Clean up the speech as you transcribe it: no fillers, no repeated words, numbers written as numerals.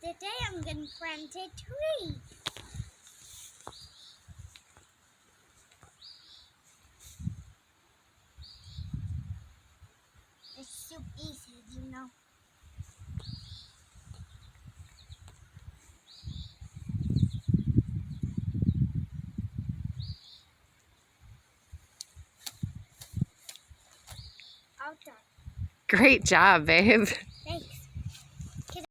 Today I'm going to plant a tree. It's so easy, you know. I'll try. Great job, babe.